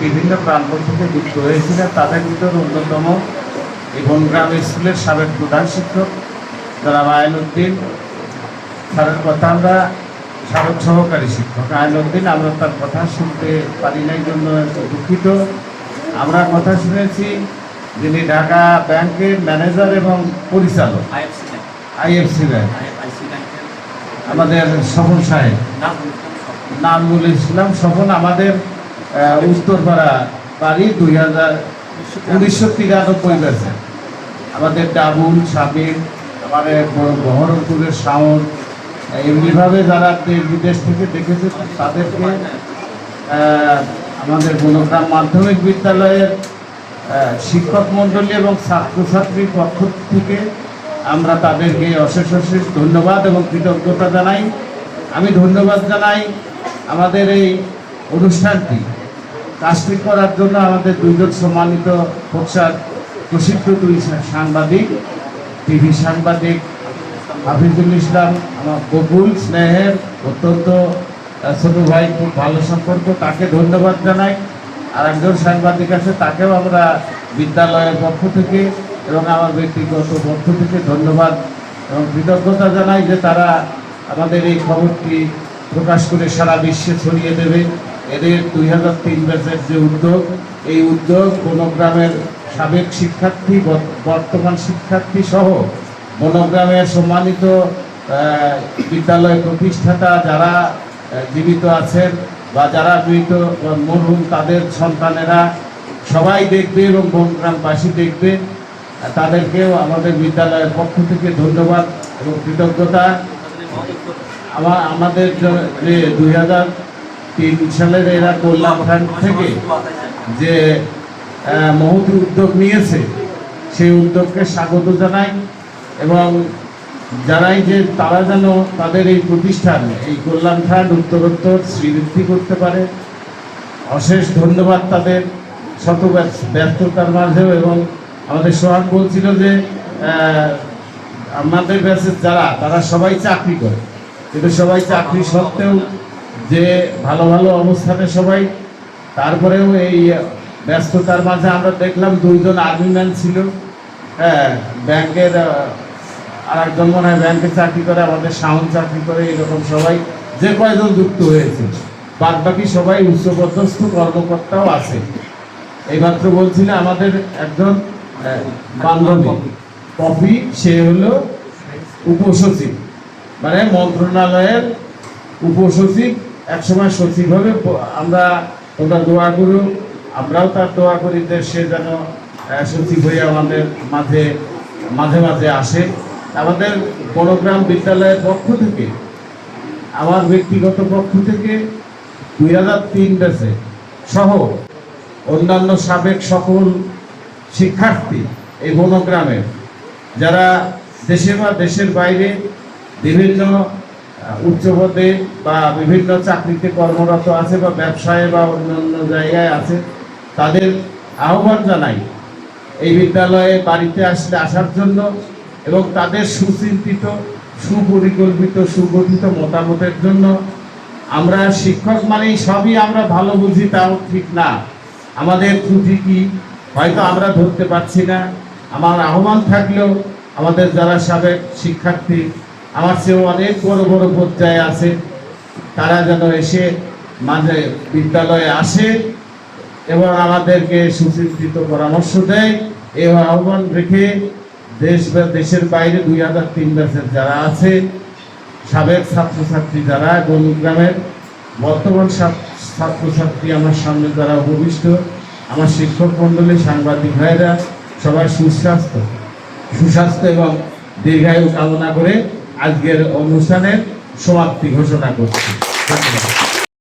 বিভিন্ন প্রান্ত থেকে যুক্ত হয়েছিলেন। তাদের ভিতরে অন্যতম এই বনগ্রাম স্কুলের সাবেক প্রধান শিক্ষক জনাব আইনউদ্দিন স্যারের কথা আমরা, সাবেক সহকারী শিক্ষক আইনউদ্দিন, আমরা তার কথা শুনতে পারি নাই জন্য দুঃখিত। আমরা কথা শুনেছি যিনি ঢাকা ব্যাংকের ম্যানেজার এবং পরিচালক আইএফসি ব্যাংক, আমাদের স্বপন সাহেব, নাজমুল ইসলাম স্বপন, আমাদের উত্তরপাড়া বাড়ি 1993 ব্যাচে। আমাদের ডাবুল সাবির, আমাদের বহরমপুরের শাওন, এমনিভাবে যারা দেশ বিদেশ থেকে দেখেছে তাদেরকে আমাদের বনগ্রাম মাধ্যমিক বিদ্যালয়ের শিক্ষক মণ্ডলী এবং ছাত্রছাত্রীর পক্ষ থেকে আমরা তাদেরকে অশেষ অশেষ ধন্যবাদ এবং কৃতজ্ঞতা জানাই। আমি ধন্যবাদ জানাই আমাদের এই অনুষ্ঠানটি কাজটি করার জন্য আমাদের দুইজন সম্মানিত প্রসিদ্ধ দুই সাংবাদিক, টিভি সাংবাদিক হাফিজুল ইসলাম, আমার বকুল স্নেহের অত্যন্ত ছোট ভাই, খুব ভালো সম্পর্ক, তাকে ধন্যবাদ জানাই। আর একজন সাংবাদিক আছে, তাকেও আমরা বিদ্যালয়ের পক্ষ থেকে এবং আমার ব্যক্তিগত পক্ষ থেকে ধন্যবাদ এবং কৃতজ্ঞতা জানাই যে তারা আমাদের এই খবরটি প্রকাশ করে সারা বিশ্বে ছড়িয়ে দেবে। এদের 2003 ব্যাচের যে উদ্যোগ, এই উদ্যোগ বনগ্রামের সাবেক শিক্ষার্থী, বর্তমান শিক্ষার্থী সহ বনগ্রামের সম্মানিত বিদ্যালয় প্রতিষ্ঠাতা যারা জীবিত আছেন বা যারা মৃত মরহুম তাদের সন্তানেরা সবাই দেখবে এবং বনগ্রামবাসী দেখবে। তাদেরকেও আমাদের বিদ্যালয়ের পক্ষ থেকে ধন্যবাদ এবং কৃতজ্ঞতা। আমাদের যে 2003 সালের এরা কল্যাণ ফান্ড থেকে যে মহৎ উদ্যোগ নিয়েছে, সেই উদ্যোগকে স্বাগত জানাই এবং জানাই যে তারা যেন তাদের এই প্রতিষ্ঠান, এই কল্যাণ ফান্ড উত্তরোত্তর শ্রীবৃদ্ধি করতে পারে। অশেষ ধন্যবাদ তাদের শত ব্যস্ততার মাঝেও। এবং আমাদের সোহাগ বলছিল যে আমাদের ব্যাচের যারা, তারা সবাই চাকরি করে, কিন্তু সবাই চাকরি সত্ত্বেও যে ভালো ভালো অবস্থানে সবাই, তারপরেও এই ব্যস্ততার মাঝে আমরা দেখলাম 2 জন আর্মিম্যান ছিল, ব্যাংকের আর একজন মনে হয় ব্যাংকে চাকরি করে, আমাদের শাওন চাকরি করে, এরকম সবাই যে কয়জন যুক্ত হয়েছে, বাদ বাকি সবাই উচ্চপদস্থ কর্মকর্তাও আছে। এইমাত্র বলছিল আমাদের একজন বান্ধবী কফি, সে হলো উপসচিব, মানে মন্ত্রণালয়ের উপসচিব, একসময় সচিব হবে। তোমরা দোয়া করো, আমরাও তার দোয়া করি যে সে যেন সচিব হয়ে আমাদের মাঝে মাঝে আসে। আমাদের বনগ্রাম বিদ্যালয়ের পক্ষ থেকে, আমার ব্যক্তিগত পক্ষ থেকে 2003 ব্যাচে সহ অন্যান্য সাবেক সকল শিক্ষার্থী এই বনগ্রামের যারা দেশে বা দেশের বাইরে বিভিন্ন উচ্চ পদে বা বিভিন্ন চাকরিতে কর্মরত আছে বা ব্যবসায় বা অন্যান্য জায়গায় আছে, তাদের আহ্বান জানাই এই বিদ্যালয়ে বাড়িতে আসার জন্য এবং তাদের সুচিন্তিত, সুপরিকল্পিত, সুগঠিত মতামতের জন্য। আমরা শিক্ষক মানেই সবই আমরা ভালো বুঝি, তাও ঠিক না। আমাদের ত্রুটি কি হয়তো আমরা ধরতে পারছি না। আমার আহ্বান থাকলেও আমাদের যারা সাবেক শিক্ষার্থী, আমার চেয়েও অনেক বড় বড় পর্যায়ে আছে, তারা যেন এসে মাঝে বিদ্যালয়ে আসে এবং আমাদেরকে সুচিন্তিত পরামর্শ দেয়। এই আহ্বান রেখে দেশের বাইরে 2003 ব্যাচের যারা আছে, সাবেক ছাত্রছাত্রী যারা, বনগ্রামের বর্তমান ছাত্রছাত্রী, আমার সামনে যারা উপবিষ্ট, আমার শিক্ষক মণ্ডলী, সাংবাদিক ভাইরা, সবাই সুস্বাস্থ্য এবং দীর্ঘায়ু কামনা করে আজকের অনুষ্ঠানের সমাপ্তি ঘোষণা করছি। ধন্যবাদ।